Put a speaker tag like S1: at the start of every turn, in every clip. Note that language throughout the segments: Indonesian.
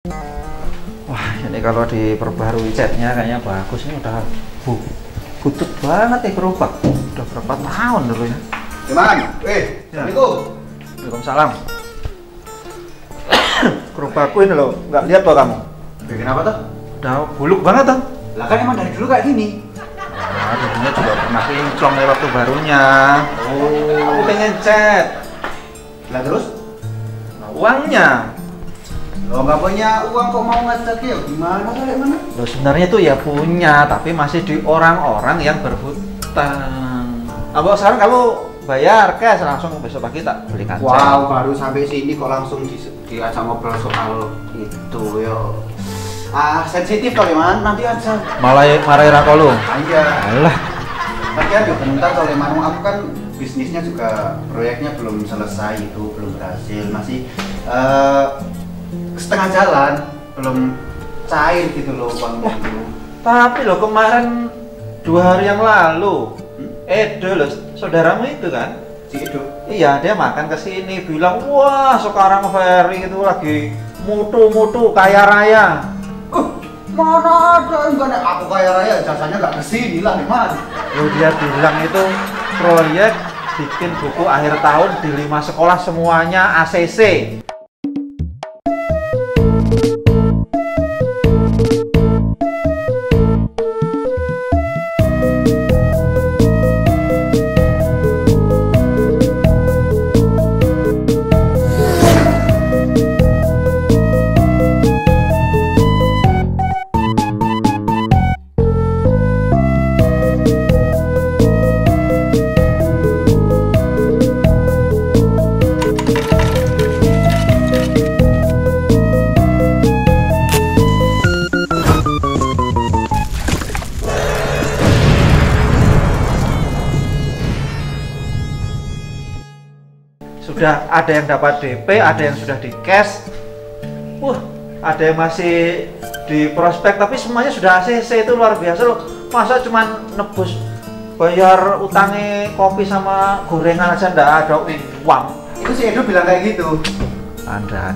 S1: Wah, ini kalau diperbarui catnya kayaknya bagus. Ini udah butut banget nih gerobak. Udah berapa tahun dulu ya?
S2: Gimana? Assalamualaikum.
S1: Waalaikumsalam. Gerobakku ini loh, nggak lihat loh kamu?
S2: Bikin apa tuh?
S1: Udah buluk banget tuh.
S2: Lah kan emang dari dulu kayak gini.
S1: Nah, dulunya juga pernah kinclong nih waktu barunya.
S2: Oh.
S1: Aku pengen cat.
S2: Lah terus?
S1: Nah, uangnya.
S2: Lo nggak punya uang kok mau ngecat ya? Gimana kali mana?
S1: Loh sebenarnya tuh ya punya, tapi masih di orang-orang yang berhutang. Abang sekarang kamu bayar cash langsung besok pagi tak belikan cat.
S2: Wow, baru sampai sini kok langsung diajak ngobrol soal itu yo. Sensitif kali man, nanti aja.
S1: Malah marahin aku lu.
S2: Iya.
S1: Alah.
S2: Tapi aduh bentar soalnya man, aku kan bisnisnya juga proyeknya belum selesai itu, belum berhasil, masih setengah jalan, belum cair gitu loh uangnya itu.
S1: Tapi loh kemarin 2 hari yang lalu, Edo loh, saudaramu itu kan?
S2: Si Edo?
S1: Iya, dia makan ke sini bilang, wah sekarang Ferry itu lagi mutu-mutu kaya raya.
S2: Mana ada, enggak ada, aku kaya raya, jasanya nggak kesini lah, man.
S1: Loh dia bilang itu proyek bikin buku akhir tahun di 5 sekolah semuanya ACC. Sudah ada yang dapat DP, ada yang sudah di cash. Ada yang masih di prospek, tapi semuanya sudah ACC. Itu luar biasa loh. Masa cuman nebus bayar utangnya kopi sama gorengan aja ndak ada uang.
S2: Itu si Edo bilang kayak gitu.
S1: Ada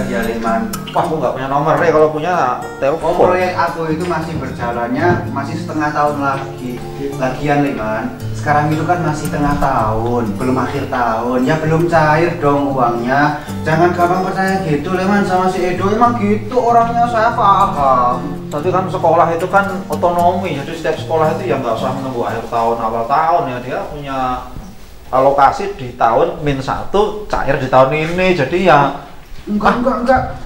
S2: dia Leman.
S1: Wah, aku nggak punya nomor deh, kalau punya telepon.
S2: Proyek aku itu masih berjalannya, masih setengah tahun lagi. Lagian Leman, sekarang itu kan masih tengah tahun, belum akhir tahun, ya belum cair dong uangnya. Jangan gampang percaya gitu Leman sama si Edo, emang gitu orangnya, saya paham.
S1: Tapi kan sekolah itu kan otonomi, jadi setiap sekolah itu ya nggak usah menunggu akhir tahun, awal tahun ya, dia punya alokasi di tahun -1, cair di tahun ini, jadi ya
S2: enggak,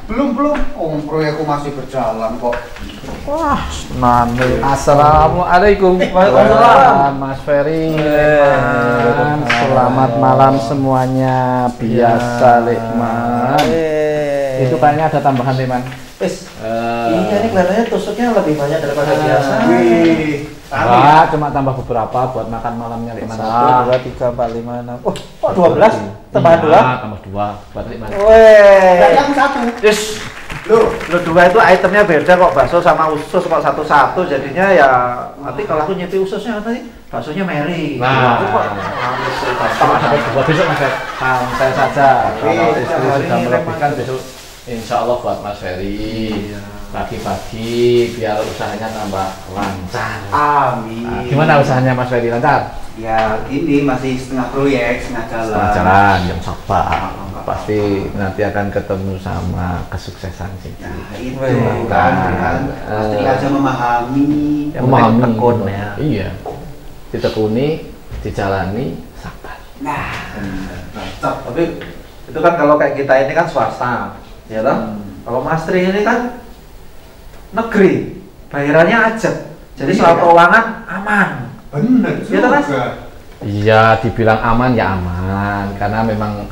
S2: belum. Oh, proyekku masih berjalan kok.
S1: wah, nane.
S3: Assalamualaikum.
S1: Waalaikumsalam.
S3: Mas Ferry. Selamat malam semuanya. Biasa Lekman. Itu kayaknya ada tambahan Lekman.
S1: Iya ini kelihatannya tusuknya lebih banyak daripada biasa.
S2: Wih,
S3: Cuma tambah beberapa buat makan malamnya Lekman.
S1: 1, 2, 3, 4, 5, 6. Oh, kok 12? Tambahan 2?
S3: Tambah 2 buat Lekman.
S2: dari
S1: Weh.
S2: aku 1.
S1: Yes. Lo 2 itu itemnya beda kok, bakso sama usus kok 1-1, jadinya ya nanti kalau aku nyepi ususnya nanti baksonya Mary.
S3: Nah.
S1: Aku kok
S3: Tambah sampai 2 besok Mas Ferry. Santai saja. Kalau istri
S1: hari
S3: sudah
S1: ini
S3: melebihkan
S1: Lekman.
S3: besok insya Allah buat Mas Ferry. Pagi-pagi biar usahanya tambah lancar.
S2: Amin.
S3: Nah, gimana usahanya Mas Ferry, lancar?
S2: Ya ini masih setengah proyek, setengah jalan.
S3: Setengah jalan, yang sabar. Pasti nanti akan ketemu sama kesuksesan sih.
S2: Nah itu
S1: Wih,
S2: kan, pasti aja memahami.
S1: Yang penting tekun ya.
S3: Iya. Ditekuni, dijalani, sabar.
S2: Nah, benar.
S1: Tapi itu kan kalau kayak kita ini kan swasta, ya toh? Kalau Mas Tri ini kan negeri, bayarannya ajak. Jadi soal keuangan aman.
S2: Bener
S1: Iya toh, Mas?
S3: Iya, dibilang aman ya aman, karena memang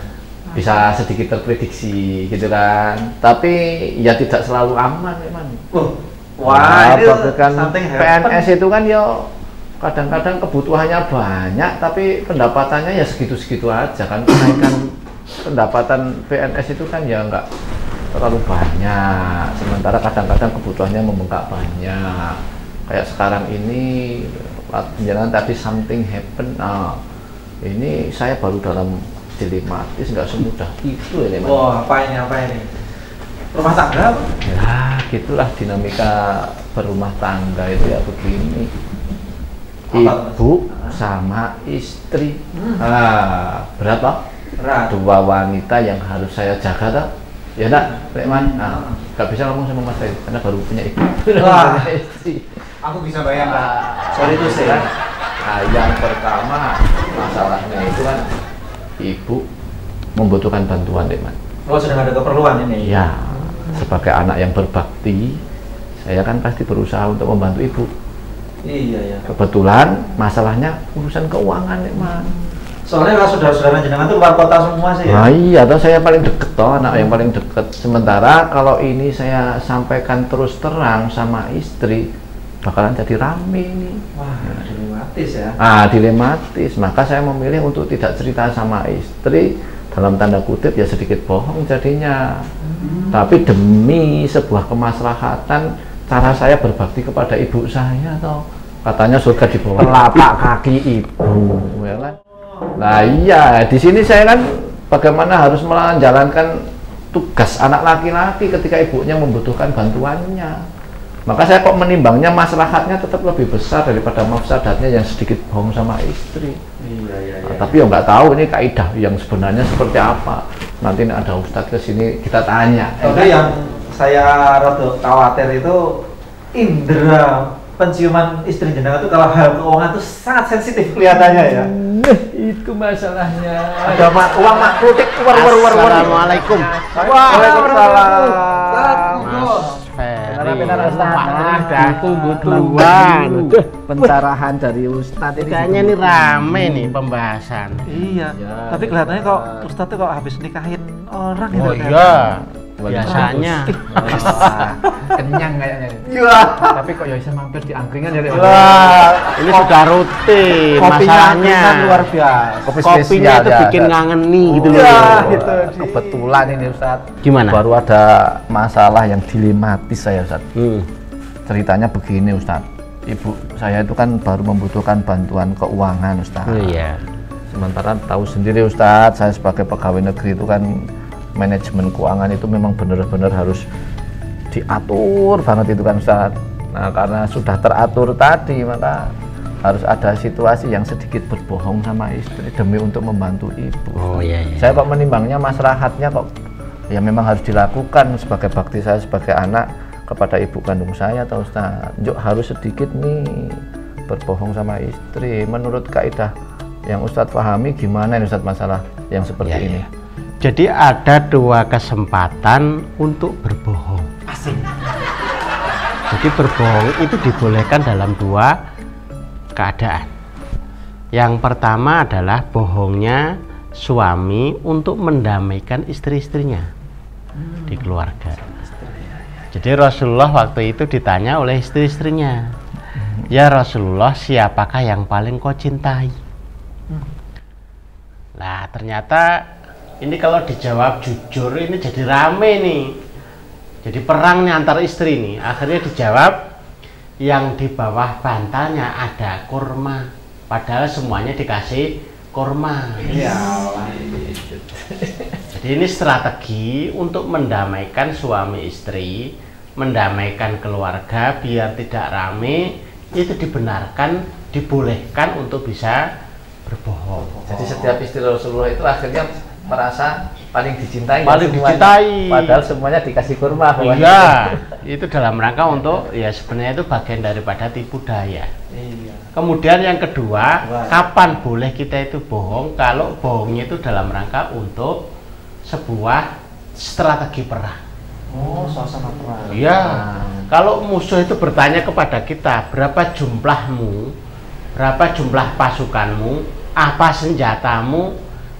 S3: bisa sedikit terprediksi gitu kan. Tapi ya tidak selalu aman memang.
S1: Wah, ini
S3: kan
S1: something
S3: PNS itu kan ya kadang-kadang kebutuhannya banyak tapi pendapatannya ya segitu-segitu aja kan. Kenaikan pendapatan PNS itu kan ya nggak terlalu banyak, sementara kadang-kadang kebutuhannya membengkak banyak. Kayak sekarang ini penjelasan tadi something happen. Nah, ini saya baru dalam dilematis, nggak semudah itu ya.
S1: Wah, apa ini? rumah tangga apa?
S3: Ya, gitulah dinamika berumah tangga itu ya begini. Ibu sama istri. Berat toh?
S1: Berat.
S3: Dua wanita yang harus saya jaga toh. Ya enggak, Lekman? Nah, nggak bisa ngomong sama Mas Ray, karena baru punya ibu.
S1: Wah.
S3: Punya istri.
S2: Aku bisa bayangkan.
S1: Sorry itu sih.
S3: Nah, yang pertama masalahnya itu kan ibu membutuhkan bantuan, Lekman.
S1: Oh, sedang ada keperluan ini.
S3: Ya, sebagai anak yang berbakti, saya kan pasti berusaha untuk membantu ibu.
S1: Iya ya.
S3: Kebetulan masalahnya urusan keuangan, Lekman.
S1: Soalnya kalau saudara-saudara jenengan itu luar kota semua sih ya.
S3: Nah iya, toh saya paling deket toh, anak yang paling deket. Sementara kalau ini saya sampaikan terus terang sama istri, bakalan jadi rame ini.
S1: Wah, dilematis ya.
S3: Dilematis. Maka saya memilih untuk tidak cerita sama istri, dalam tanda kutip ya sedikit bohong jadinya. Tapi demi sebuah kemaslahatan, cara saya berbakti kepada ibu saya toh. Katanya surga di bawah telapak kaki ibu, ya kan? Nah iya, di sini saya kan bagaimana harus menjalankan tugas anak laki-laki ketika ibunya membutuhkan bantuannya. Maka saya kok menimbangnya maslahatnya tetap lebih besar daripada mafsadatnya yang sedikit bohong sama istri.
S1: Iya.
S3: Tapi ya nggak tahu ini kaidah yang sebenarnya seperti apa. Nanti ada ustadz ke sini kita tanya.
S1: Oke, yang saya rada khawatir itu indera penciuman istri jenengan itu kalau hal keuangan itu sangat sensitif kelihatannya ya.
S3: Itu masalahnya.
S1: Ada uang makrutik war.
S4: Assalamualaikum.
S1: Waalaikumsalam.
S3: Benar Ustaz.
S4: Tunggu-tungguan.
S3: Pencerahan dari Ustadz ini.
S4: Kayaknya ini rame nih pembahasan.
S1: Iya.
S3: Ya,
S1: Tapi kelihatannya kok Ustadz tuh kok habis nikahin orang gitu.
S4: Oh
S1: kan?
S4: iya. Biasanya.
S3: Kenyang kayaknya.
S1: Iya.
S3: Tapi kok ya bisa mampir di angkringan ya.
S1: Wah,
S4: Ini sudah rutin masalahnya.
S1: kan luar biasa.
S4: Kopinya itu bikin ngangeni gitu loh.
S1: Iya, gitu.
S3: Kebetulan ini Ustadz.
S4: Gimana?
S3: Baru ada masalah yang dilematis saya Ustadz. Ceritanya begini Ustadz. Ibu saya itu kan baru membutuhkan bantuan keuangan Ustadz.
S4: Oh iya.
S3: Sementara tahu sendiri Ustadz, saya sebagai pegawai negeri itu kan manajemen keuangan itu memang benar-benar harus diatur banget itu kan Ustadz. Nah karena sudah teratur tadi maka harus ada situasi yang sedikit berbohong sama istri demi untuk membantu ibu.
S4: Oh iya.
S3: Saya kok menimbangnya maslahatnya kok ya memang harus dilakukan sebagai bakti saya sebagai anak kepada ibu kandung saya atau Ustadz. Harus sedikit nih berbohong sama istri. Menurut kaidah yang Ustadz pahami gimana ini Ustadz masalah yang seperti ini?
S4: Jadi ada dua kesempatan untuk berbohong.
S1: Asing.
S4: Jadi berbohong itu dibolehkan dalam dua keadaan. Yang pertama adalah bohongnya suami untuk mendamaikan istri-istrinya di keluarga. Jadi Rasulullah waktu itu ditanya oleh istri-istrinya, ya Rasulullah, siapakah yang paling kau cintai? Nah ternyata ini kalau dijawab jujur ini jadi rame nih, jadi perang nih antar istri nih. Akhirnya dijawab yang di bawah bantalnya ada kurma, padahal semuanya dikasih kurma.
S1: Iya.
S4: Jadi ini strategi untuk mendamaikan suami istri, mendamaikan keluarga biar tidak rame. Itu dibenarkan, dibolehkan untuk bisa berbohong.
S3: Jadi setiap istri Rasulullah itu akhirnya merasa paling dicintai.
S4: Paling
S3: semuanya.
S4: dicintai.
S3: Padahal semuanya dikasih kurma.
S4: Iya, itu dalam rangka untuk ya sebenarnya itu bagian daripada tipu daya.
S1: Iya.
S4: Kemudian yang kedua,
S1: Wah.
S4: kapan boleh kita itu bohong? Kalau bohongnya itu dalam rangka untuk sebuah strategi perang.
S1: Oh, suasana perang.
S4: Iya. Kalau musuh itu bertanya kepada kita, berapa jumlahmu, berapa jumlah pasukanmu, apa senjatamu,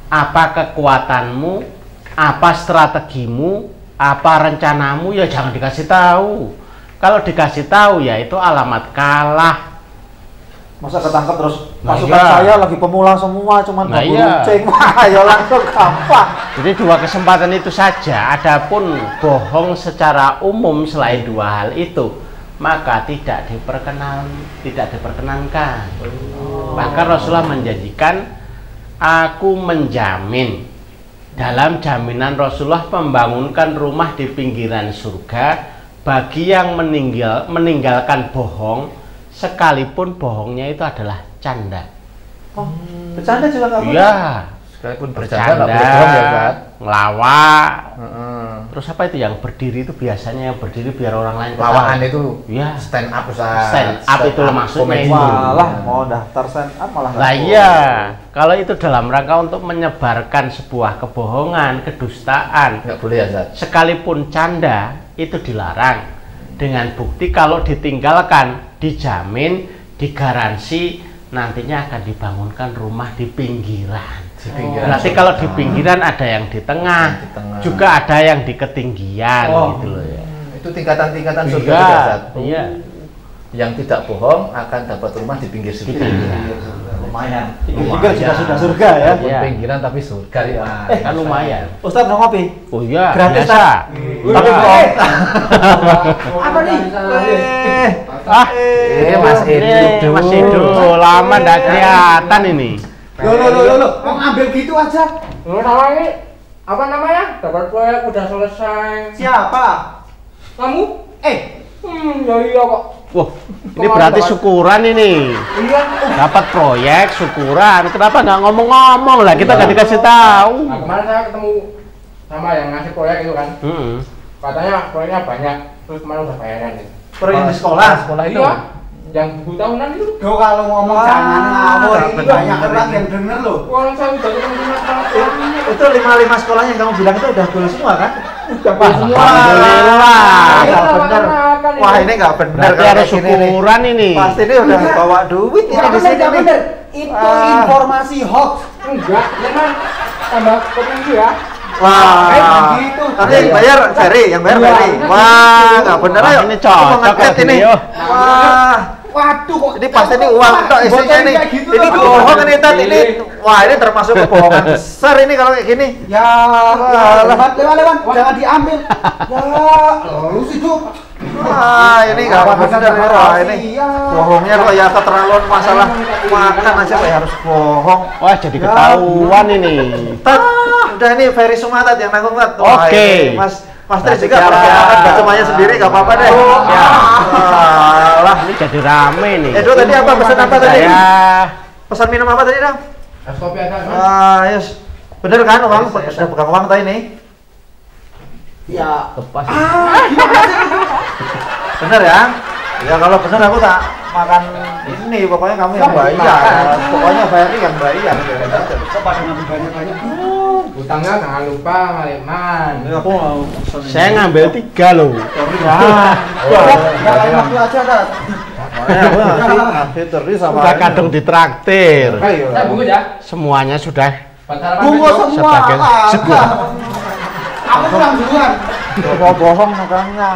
S4: apa kekuatanmu, apa strategimu, apa rencanamu, ya jangan dikasih tahu. Kalau dikasih tahu ya itu alamat kalah.
S1: Masa ketangkep terus
S4: Nah,
S1: pasukan
S4: iya.
S1: saya lagi pemula semua, cuman
S4: Nah,
S1: bambu
S4: iya.
S1: runcing. Wah, ya langsung gampang.
S4: Jadi dua kesempatan itu saja. Adapun bohong secara umum selain dua hal itu, maka tidak diperkenankan. Bahkan Rasulullah menjanjikan, aku menjamin dalam jaminan Rasulullah membangunkan rumah di pinggiran surga bagi yang meninggalkan bohong sekalipun bohongnya itu adalah canda.
S1: Oh, bercanda juga nggak boleh?
S4: Iya,
S3: Sekalipun bercanda nggak boleh bohong ya, Ustaz.
S4: ngelawak. Terus apa itu yang berdiri itu biasanya yang berdiri biar orang lain ketawa.
S3: Lawakan itu
S4: Iya.
S3: stand up, Ustaz.
S4: Stand up itu maksudnya
S3: komedi.
S4: itu.
S1: Malah mau daftar stand up malah nggak
S4: Lah
S1: boleh.
S4: iya, kalau itu dalam rangka untuk menyebarkan sebuah kebohongan, kedustaan,
S3: Nggak boleh ya, Ustaz.
S4: sekalipun canda itu dilarang. Dengan bukti kalau ditinggalkan, dijamin, digaransi nantinya akan dibangunkan rumah di pinggiran.
S3: Di pinggiran
S4: Berarti
S3: surga.
S4: kalau di pinggiran ada yang di tengah,
S3: Di tengah.
S4: juga ada yang di ketinggian gitu loh ya.
S3: Itu tingkatan-tingkatan surga
S4: Iya,
S3: juga, Ustaz.
S4: iya.
S3: Yang tidak bohong akan dapat rumah di pinggir
S4: Di
S3: surga.
S4: pinggiran.
S1: Lumayan.
S3: Lumayan.
S1: Sudah surga ya.
S3: Walaupun
S4: Iya.
S3: pinggiran tapi surga ya.
S4: Kan lumayan.
S1: Ustaz mau ngopi?
S4: Oh iya,
S1: Gratis,
S4: biasa.
S1: Pak. Tapi bohong. Apa nih?
S3: Mas Edo.
S4: Mas Edo, lama nggak kelihatan ini.
S2: Loh, mau ngambil gitu aja.
S5: Lu sama ini apa namanya? Dapat proyek udah selesai.
S2: Siapa?
S5: Kamu? Ya iya kok.
S4: Wah, ini berarti syukuran ini.
S5: Iya.
S4: Dapat proyek, syukuran. Kenapa nggak ngomong-ngomong lah? Kita nggak dikasih tahu.
S5: Nah, kemarin saya ketemu sama yang ngasih proyek itu kan. Katanya proyeknya banyak. Terus kemarin udah bayaran nih.
S1: Proyek di sekolah.
S3: Sekolah itu.
S5: Iya. Yang buku tahunan itu.
S2: Duh, kalau ngomong
S1: Wah,
S2: jangan ngawur, ini
S1: bener.
S2: banyak orang yang denger loh.
S5: Orang saya udah ketemu sama teman-teman.
S1: Itu 5 sekolah yang kamu bilang itu udah goal semua kan?
S5: Udah
S1: Wah,
S5: semua.
S4: Alhamdulillah.
S1: Nggak bener. Wah, ini nggak bener.
S4: Berarti
S1: kalau
S4: harus
S1: kayak gini nih.
S4: syukuran ini.
S1: Pasti ini udah bawa duit ini di sini nih.
S2: bener. Itu
S1: Ah.
S2: informasi hoax.
S5: Enggak, memang tambah kopi ya.
S1: Wah,
S2: gitu.
S1: nanti yang bayar Ferry, yang bayar Ferry. Wah, nggak bener.
S4: Wah,
S1: Ayo,
S4: ini
S1: aku
S4: cocok
S1: mau ngecat
S4: ya,
S1: ini.
S4: Beliau.
S1: Wah,
S2: Waduh kok.
S1: ini pasti ini uang tok isinya nih. Ini bohong ini Tat, ini. Wah, ini termasuk kebohongan besar ini kalau kayak gini.
S2: Ya, lewat, jangan diambil. Ya, lu sih Cuk.
S1: Wah, ini nggak bener ya. Wah, ini
S2: Iya.
S1: bohongnya kok ya keterlaluan masalah makan aja kok harus bohong.
S4: Wah, jadi ketahuan ini.
S1: Tat, udah ini Ferry Sumatat yang nanggung Tat. Wah,
S4: Oke.
S1: ini Mas Tri
S3: Berarti
S1: juga
S3: cara-
S1: persiapan bacanya sendiri nggak apa-apa deh. Ya. Alah.
S4: Ini jadi rame nih.
S1: Edo tadi apa pesan apa tadi?
S4: Saya
S1: Pesan minum apa tadi dong?
S5: Es kopi ada kan?
S1: Ah, yes. Bener kan uang? Sudah pegang uang tadi nih?
S2: Ya.
S3: Lepas.
S1: Bener ya? Ya kalau bener aku tak makan ini, pokoknya kamu yang bayar. Pokoknya Ferry yang bayar.
S2: Kok pada ngambil banyak-banyak?
S5: Utangnya jangan lupa Maleman.
S1: Ini aku mau pesan ini.
S4: saya ngambil 3 loh.
S2: Enggak lain waktu aja, Tat.
S1: Makanya aku ngasih terus sama
S4: Udah
S1: ini.
S4: kadung ditraktir.
S1: Ayo.
S5: Saya bungkus ya.
S4: Semuanya sudah.
S5: Buat sarapan
S2: Bungkus
S5: besok.
S2: semua.
S4: Sebagai
S2: Aku pulang duluan.
S1: Bohong makanya.